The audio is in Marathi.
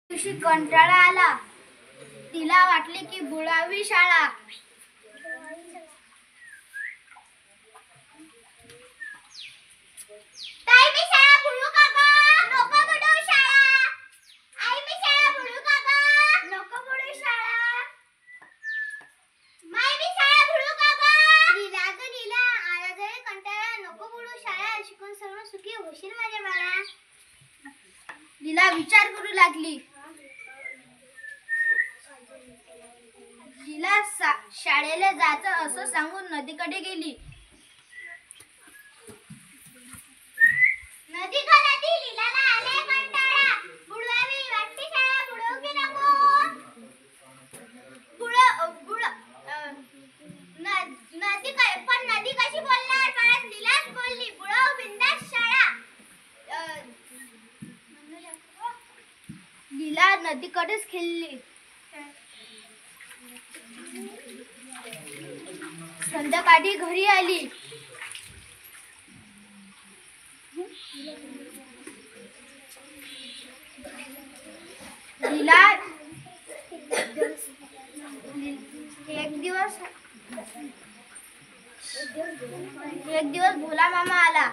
दिवशी कंटाळा आला. तिला वाटले की बुडावी शाळा. ताई मी शाळा बुडू का ग? नको बुडू शाळा. आई मी शाळा बुडू का ग? नको बुडू शाळा. माई मी शाळा बुडू का ग? लीला ग लीला, आला जरी कंटाळा, नको बुडू शाळा. शिकून सर्व सुखी होशील माझ्या बाळा. लीला विचार करू लागली. लीला शाळेला जायचं असं सांगून नदीकडे गेली. नदी ग नदी, लीलाला आलाय कंटाळा. बुडवावी वाटते शाळा, बुडवू की नको? नदी पण नदी कशी बोलणार? परत लीलाच बोलली, बुडव बिंदास शाळा. लीला नदीकडेच खेळली. संध्याकाळी घरी आली. लीला एक दिवस भोला मामा आला.